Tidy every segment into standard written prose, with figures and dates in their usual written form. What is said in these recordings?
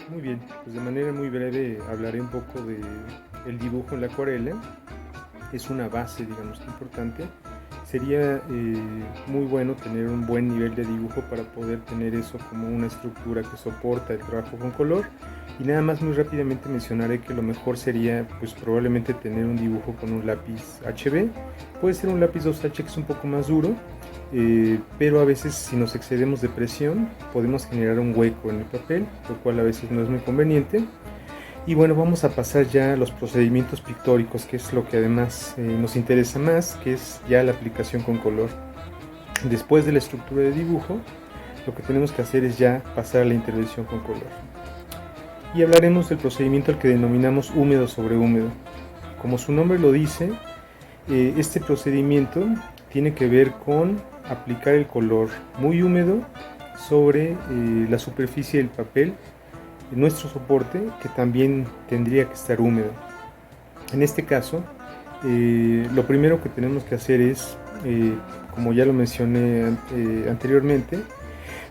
Muy bien, pues de manera muy breve hablaré un poco de el dibujo en la acuarela. Es una base, digamos, importante. Sería muy bueno tener un buen nivel de dibujo para poder tener eso como una estructura que soporta el trabajo con color. Y nada más muy rápidamente mencionaré que lo mejor sería pues probablemente tener un dibujo con un lápiz HB. Puede ser un lápiz 2H que es un poco más duro, pero a veces si nos excedemos de presión podemos generar un hueco en el papel, lo cual a veces no es muy conveniente. Y bueno, vamos a pasar ya a los procedimientos pictóricos, que es lo que además nos interesa más, que es ya la aplicación con color. Después de la estructura de dibujo, lo que tenemos que hacer es ya pasar a la intervención con color. Y hablaremos del procedimiento al que denominamos húmedo sobre húmedo. Como su nombre lo dice, este procedimiento tiene que ver con aplicar el color muy húmedo sobre la superficie del papel, nuestro soporte, que también tendría que estar húmedo. En este caso, lo primero que tenemos que hacer es, como ya lo mencioné anteriormente,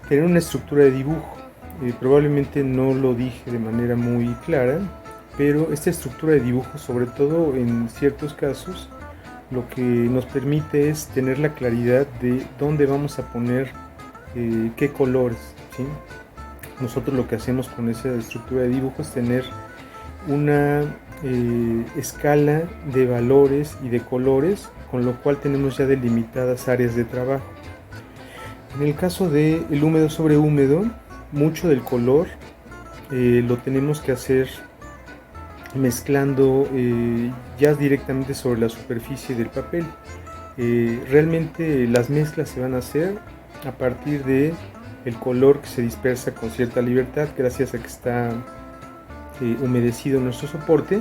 tener una estructura de dibujo. Probablemente no lo dije de manera muy clara, pero esta estructura de dibujo, sobre todo en ciertos casos, lo que nos permite es tener la claridad de dónde vamos a poner qué colores, ¿sí? Nosotros lo que hacemos con esa estructura de dibujo es tener una escala de valores y de colores, con lo cual tenemos ya delimitadas áreas de trabajo. En el caso de el húmedo sobre húmedo, mucho del color lo tenemos que hacer mezclando ya directamente sobre la superficie del papel. Realmente las mezclas se van a hacer a partir de el color que se dispersa con cierta libertad gracias a que está humedecido nuestro soporte,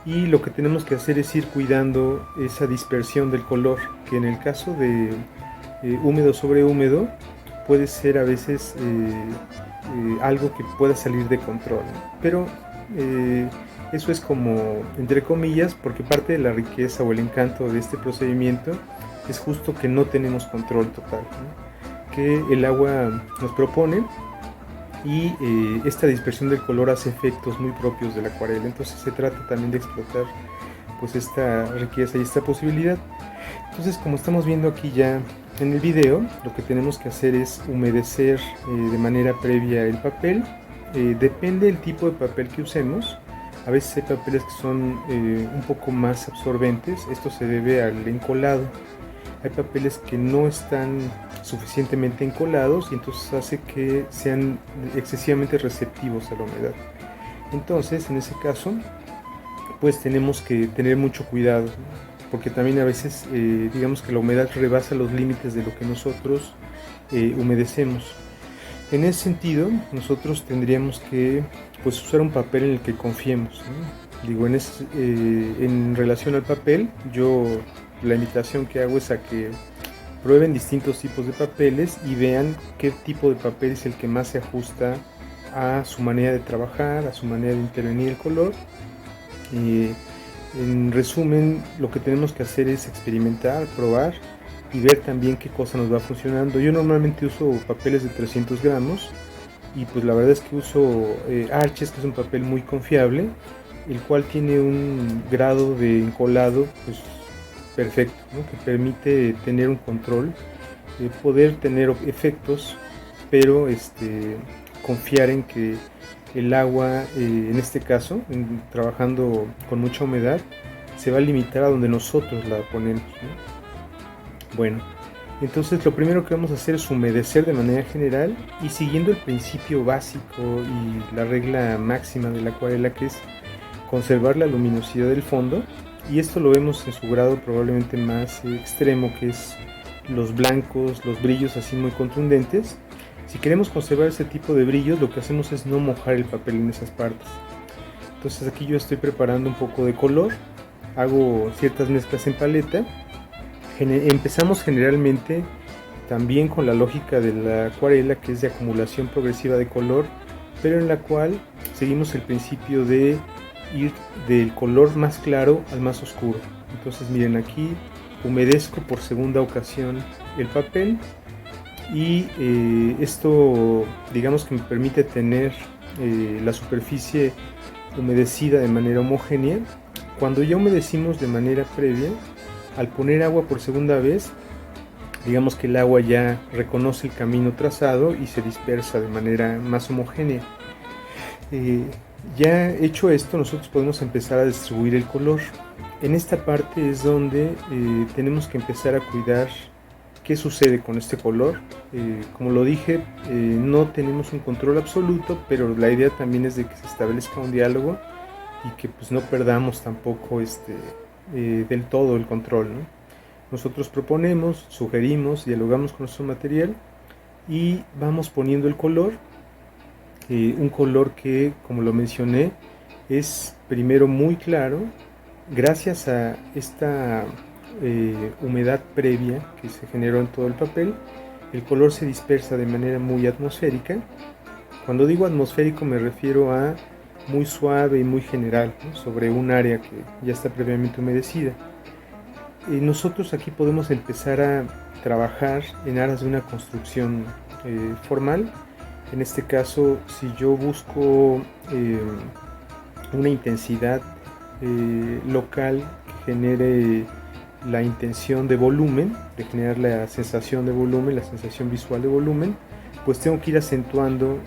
y lo que tenemos que hacer es ir cuidando esa dispersión del color, que en el caso de húmedo sobre húmedo puede ser a veces algo que pueda salir de control, ¿no? Pero eso es como entre comillas, porque parte de la riqueza o el encanto de este procedimiento es justo que no tenemos control total, ¿no? Que el agua nos propone, y esta dispersión del color hace efectos muy propios de la acuarela. Entonces se trata también de explotar pues esta riqueza y esta posibilidad. Entonces, como estamos viendo aquí ya en el video, lo que tenemos que hacer es humedecer de manera previa el papel. Depende del tipo de papel que usemos. A veces hay papeles que son un poco más absorbentes. Esto se debe al encolado. Hay papeles que no están suficientemente encolados y entonces hace que sean excesivamente receptivos a la humedad. Entonces, en ese caso, pues tenemos que tener mucho cuidado, porque también a veces digamos que la humedad rebasa los límites de lo que nosotros humedecemos. En ese sentido, nosotros tendríamos que pues usar un papel en el que confiemos, ¿no? Digo, en relación al papel, yo la invitación que hago es a que prueben distintos tipos de papeles y vean qué tipo de papel es el que más se ajusta a su manera de trabajar, a su manera de intervenir el color. En resumen, lo que tenemos que hacer es experimentar, probar y ver también qué cosa nos va funcionando. Yo normalmente uso papeles de 300 gramos y pues la verdad es que uso Arches, que es un papel muy confiable, el cual tiene un grado de encolado pues perfecto, ¿no? Que permite tener un control, poder tener efectos, pero confiar en que el agua, en este caso, trabajando con mucha humedad, se va a limitar a donde nosotros la ponemos, ¿no? Bueno, entonces lo primero que vamos a hacer es humedecer de manera general y siguiendo el principio básico y la regla máxima de la acuarela, que es conservar la luminosidad del fondo, y esto lo vemos en su grado probablemente más extremo, que es los blancos, los brillos así muy contundentes. Si queremos conservar ese tipo de brillos, lo que hacemos es no mojar el papel en esas partes. Entonces aquí yo estoy preparando un poco de color, hago ciertas mezclas en paleta. Empezamos generalmente también con la lógica de la acuarela, que es de acumulación progresiva de color, pero en la cual seguimos el principio de ir del color más claro al más oscuro. Entonces miren, aquí humedezco por segunda ocasión el papel, y esto digamos que me permite tener la superficie humedecida de manera homogénea. Cuando ya humedecimos de manera previa, al poner agua por segunda vez, digamos que el agua ya reconoce el camino trazado y se dispersa de manera más homogénea. Ya hecho esto, nosotros podemos empezar a distribuir el color. En esta parte es donde tenemos que empezar a cuidar qué sucede con este color. Como lo dije, no tenemos un control absoluto, pero la idea también es de que se establezca un diálogo y que pues no perdamos tampoco del todo el control, ¿no? Nosotros proponemos, sugerimos, dialogamos con nuestro material y vamos poniendo el color. Un color que, como lo mencioné, es primero muy claro. Gracias a esta humedad previa que se generó en todo el papel, el color se dispersa de manera muy atmosférica. Cuando digo atmosférico me refiero a muy suave y muy general, ¿no?, sobre un área que ya está previamente humedecida. Nosotros aquí podemos empezar a trabajar en aras de una construcción formal. En este caso, si yo busco una intensidad local que genere la intención de volumen, de generar la sensación de volumen, la sensación visual de volumen, pues tengo que ir acentuando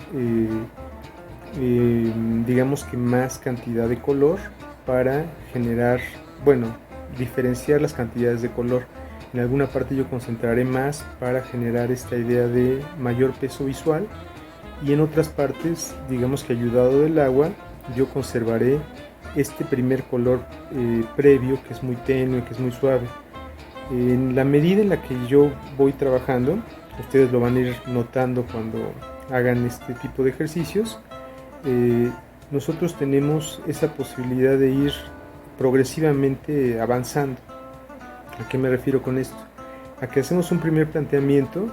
digamos que más cantidad de color para generar, diferenciar las cantidades de color. En alguna parte yo concentraré más para generar esta idea de mayor peso visual, y en otras partes, digamos que ayudado del agua, yo conservaré este primer color previo, que es muy tenue, que es muy suave. En la medida en la que yo voy trabajando, ustedes lo van a ir notando cuando hagan este tipo de ejercicios, nosotros tenemos esa posibilidad de ir progresivamente avanzando. ¿A qué me refiero con esto? A que hacemos un primer planteamiento,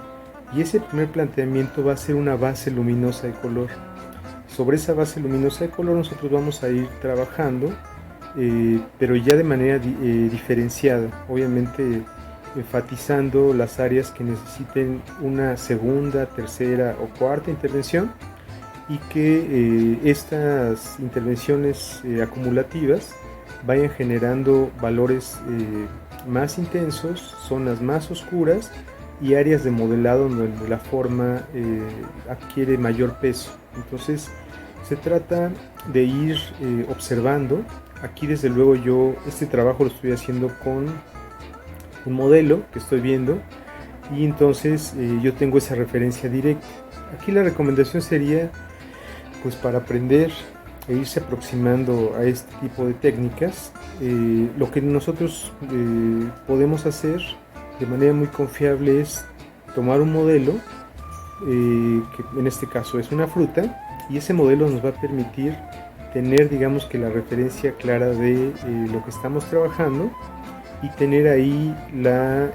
y ese primer planteamiento va a ser una base luminosa de color. Sobre esa base luminosa de color nosotros vamos a ir trabajando, pero ya de manera diferenciada, obviamente enfatizando las áreas que necesiten una segunda, tercera o cuarta intervención, y que estas intervenciones acumulativas vayan generando valores más intensos, zonas más oscuras y áreas de modelado donde la forma adquiere mayor peso. Entonces se trata de ir observando. Aquí desde luego yo este trabajo lo estoy haciendo con un modelo que estoy viendo, y entonces yo tengo esa referencia directa. Aquí la recomendación sería, pues, para aprender e irse aproximando a este tipo de técnicas, lo que nosotros podemos hacer de manera muy confiable es tomar un modelo, que en este caso es una fruta, y ese modelo nos va a permitir tener, digamos que la referencia clara de lo que estamos trabajando, y tener ahí la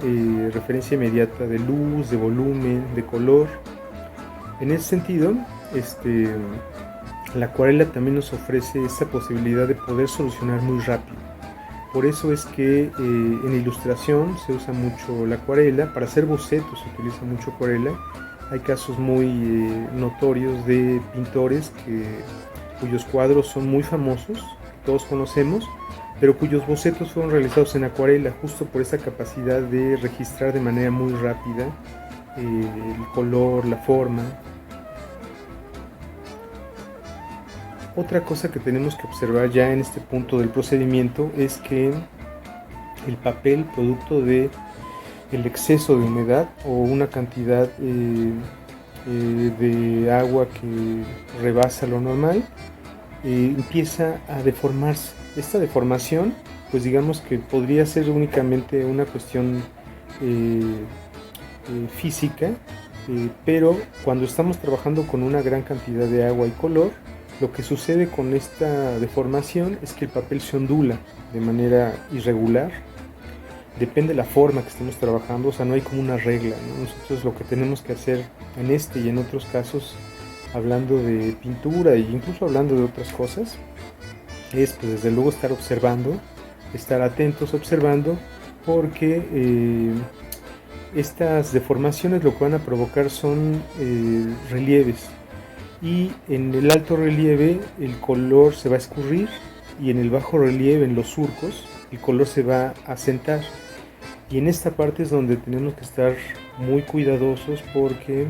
referencia inmediata de luz, de volumen, de color. En ese sentido, la acuarela también nos ofrece esa posibilidad de poder solucionar muy rápido. Por eso es que en ilustración se usa mucho la acuarela. Para hacer bocetos se utiliza mucho acuarela. Hay casos muy notorios de pintores cuyos cuadros son muy famosos, que todos conocemos, pero cuyos bocetos fueron realizados en acuarela, justo por esa capacidad de registrar de manera muy rápida el color, la forma. Otra cosa que tenemos que observar ya en este punto del procedimiento es que el papel, producto de el exceso de humedad o una cantidad de agua que rebasa lo normal, empieza a deformarse. Esta deformación, pues digamos que podría ser únicamente una cuestión física, pero cuando estamos trabajando con una gran cantidad de agua y color, lo que sucede con esta deformación es que el papel se ondula de manera irregular. Depende de la forma que estemos trabajando, o sea, no hay como una regla, ¿no? Nosotros lo que tenemos que hacer en este y en otros casos, hablando de pintura e incluso hablando de otras cosas, es pues desde luego estar observando, estar atentos observando, porque estas deformaciones lo que van a provocar son relieves. y en el alto relieve el color se va a escurrir y en el bajo relieve, en los surcos, el color se va a asentar. Y en esta parte es donde tenemos que estar muy cuidadosos porque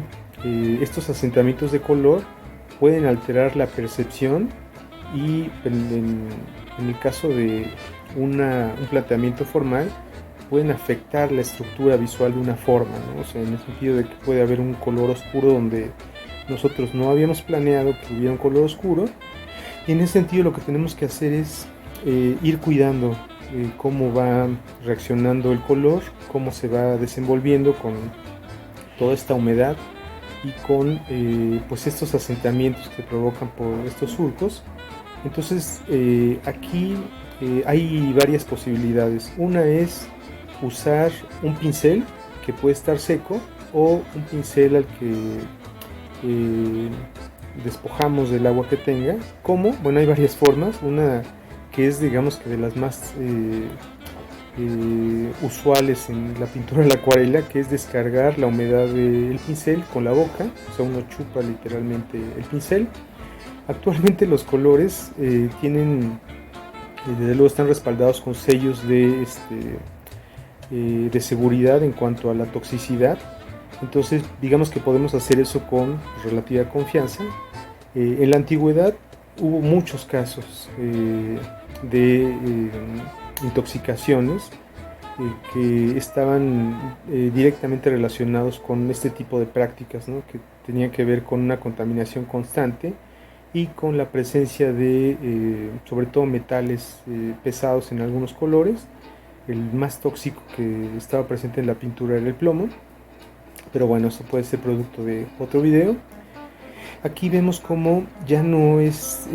estos asentamientos de color pueden alterar la percepción y en el caso de un planteamiento formal pueden afectar la estructura visual de una forma, ¿no? O sea, en el sentido de que puede haber un color oscuro donde nosotros no habíamos planeado que hubiera un color oscuro, y en ese sentido lo que tenemos que hacer es ir cuidando cómo va reaccionando el color, cómo se va desenvolviendo con toda esta humedad y con pues estos asentamientos que se provocan por estos surcos. Entonces aquí hay varias posibilidades. Una es usar un pincel que puede estar seco o un pincel al que despojamos del agua que tenga. ¿Cómo? Bueno, hay varias formas. Una que es, digamos, que de las más usuales en la pintura de la acuarela, que es descargar la humedad del pincel con la boca. O sea, uno chupa literalmente el pincel. Actualmente los colores tienen, desde luego están respaldados con sellos de seguridad en cuanto a la toxicidad. Entonces digamos que podemos hacer eso con relativa confianza. En la antigüedad hubo muchos casos de intoxicaciones que estaban directamente relacionados con este tipo de prácticas, ¿no? Que tenían que ver con una contaminación constante y con la presencia de sobre todo metales pesados en algunos colores. El más tóxico que estaba presente en la pintura era el plomo, pero bueno, eso puede ser producto de otro video. Aquí vemos como ya no es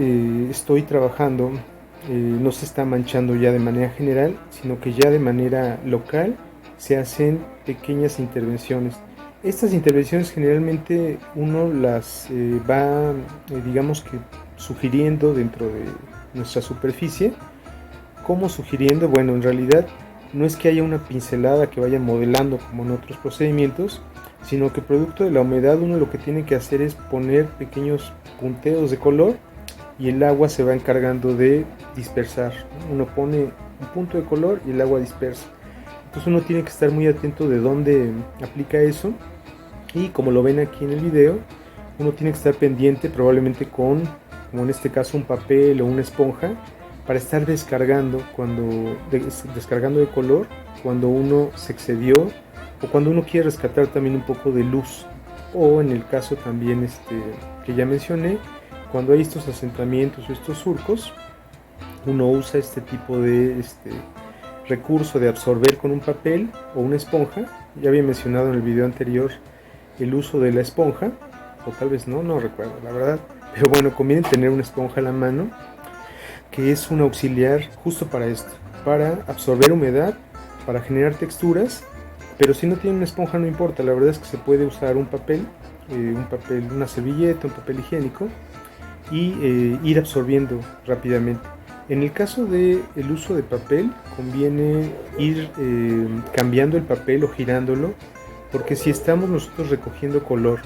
estoy trabajando, no se está manchando ya de manera general, sino que ya de manera local se hacen pequeñas intervenciones. Estas intervenciones generalmente uno las va, digamos que sugiriendo dentro de nuestra superficie. ¿Cómo sugiriendo? Bueno, en realidad no es que haya una pincelada que vaya modelando como en otros procedimientos, sino que producto de la humedad uno lo que tiene que hacer es poner pequeños punteos de color y el agua se va encargando de dispersar. Uno pone un punto de color y el agua dispersa. Entonces uno tiene que estar muy atento de dónde aplica eso, y como lo ven aquí en el video, uno tiene que estar pendiente probablemente con, como en este caso, un papel o una esponja para estar descargando descargando de color cuando uno se excedió o cuando uno quiere rescatar también un poco de luz, o en el caso también que ya mencioné, cuando hay estos asentamientos o estos surcos, uno usa este tipo de recurso de absorber con un papel o una esponja. Ya había mencionado en el video anterior el uso de la esponja, o tal vez no recuerdo la verdad, pero bueno, conviene tener una esponja a la mano que es un auxiliar justo para esto, para absorber humedad, para generar texturas. Pero si no tiene una esponja no importa, la verdad es que se puede usar un papel, una servilleta, un papel higiénico, y ir absorbiendo rápidamente. En el caso del uso de papel, conviene ir cambiando el papel o girándolo, porque si estamos nosotros recogiendo color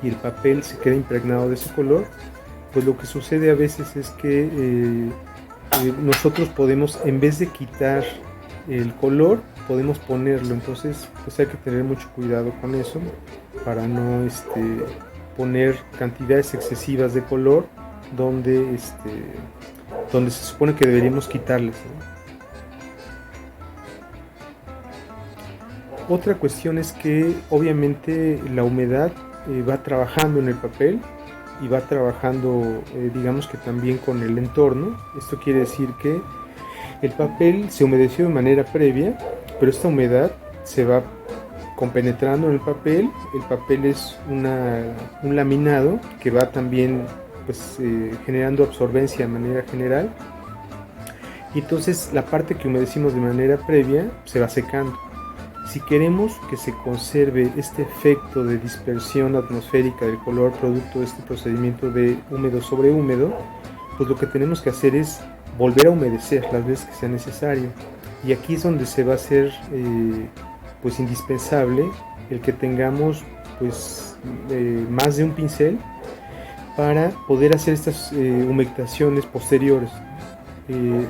y el papel se queda impregnado de ese color, pues lo que sucede a veces es que nosotros podemos, en vez de quitar el color, podemos ponerlo. Entonces pues hay que tener mucho cuidado con eso para no poner cantidades excesivas de color donde se supone que deberíamos quitarles, ¿no? Otra cuestión es que obviamente la humedad va trabajando en el papel y va trabajando digamos que también con el entorno. Esto quiere decir que el papel se humedeció de manera previa, pero esta humedad se va compenetrando en el papel. El papel es un laminado que va también pues, generando absorbencia de manera general, y entonces la parte que humedecimos de manera previa se va secando. Si queremos que se conserve este efecto de dispersión atmosférica del color producto de este procedimiento de húmedo sobre húmedo, pues lo que tenemos que hacer es volver a humedecer las veces que sea necesario. Y aquí es donde se va a hacer pues indispensable el que tengamos pues más de un pincel para poder hacer estas humectaciones posteriores.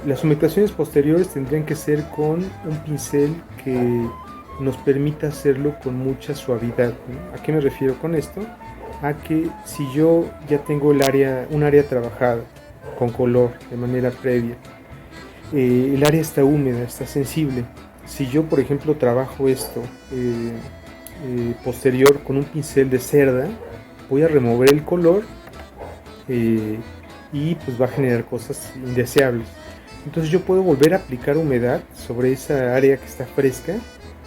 Las humectaciones posteriores tendrían que ser con un pincel que nos permita hacerlo con mucha suavidad, ¿no? ¿A qué me refiero con esto? A que si yo ya tengo un área trabajada con color de manera previa, el área está húmeda, está sensible. Si yo, por ejemplo, trabajo esto posterior con un pincel de cerda, voy a remover el color y pues va a generar cosas indeseables. Entonces yo puedo volver a aplicar humedad sobre esa área que está fresca,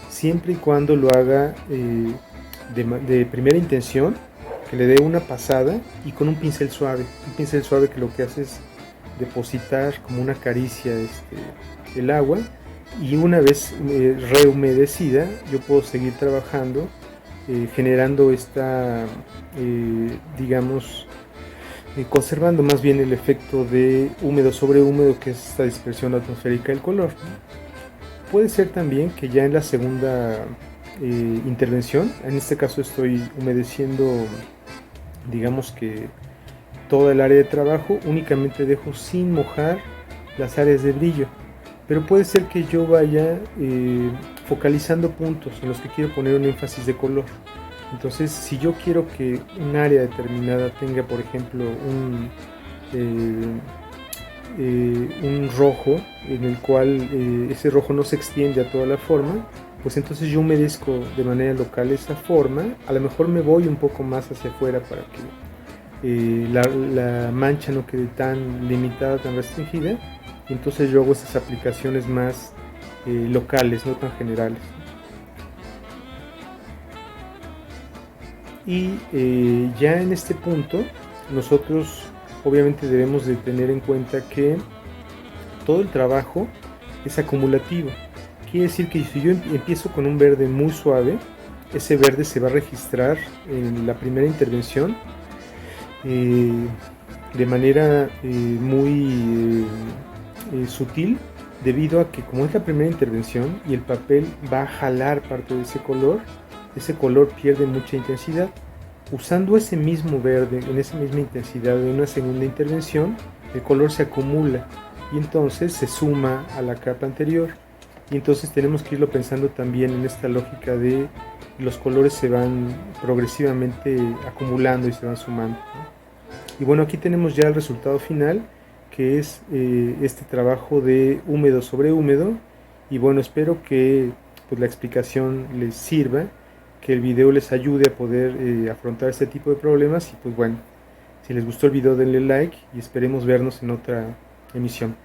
siempre y cuando lo haga de primera intención, que le dé una pasada y con un pincel suave que lo que hace es depositar como una caricia el agua, y una vez rehumedecida yo puedo seguir trabajando generando esta digamos conservando más bien el efecto de húmedo sobre húmedo, que es esta dispersión atmosférica del color. Puede ser también que ya en la segunda intervención, en este caso estoy humedeciendo, digamos que toda el área de trabajo, únicamente dejo sin mojar las áreas de brillo, pero puede ser que yo vaya focalizando puntos en los que quiero poner un énfasis de color. Entonces, si yo quiero que un área determinada tenga, por ejemplo, un rojo, en el cual ese rojo no se extiende a toda la forma, pues entonces yo humedezco de manera local esa forma. A lo mejor me voy un poco más hacia afuera para que la mancha no quede tan limitada, tan restringida, y entonces yo hago esas aplicaciones más locales, no tan generales. Y ya en este punto nosotros obviamente debemos de tener en cuenta que todo el trabajo es acumulativo. Quiere decir que si yo empiezo con un verde muy suave, ese verde se va a registrar en la primera intervención de manera muy sutil, debido a que como es la primera intervención y el papel va a jalar parte de ese color pierde mucha intensidad. Usando ese mismo verde en esa misma intensidad de una segunda intervención, el color se acumula y entonces se suma a la capa anterior, y entonces tenemos que irlo pensando también en esta lógica de los colores se van progresivamente acumulando y se van sumando, ¿no? Y bueno, aquí tenemos ya el resultado final, que es este trabajo de húmedo sobre húmedo. Y bueno, espero que pues, la explicación les sirva, que el video les ayude a poder afrontar este tipo de problemas. Y pues bueno, si les gustó el video denle like y esperemos vernos en otra emisión.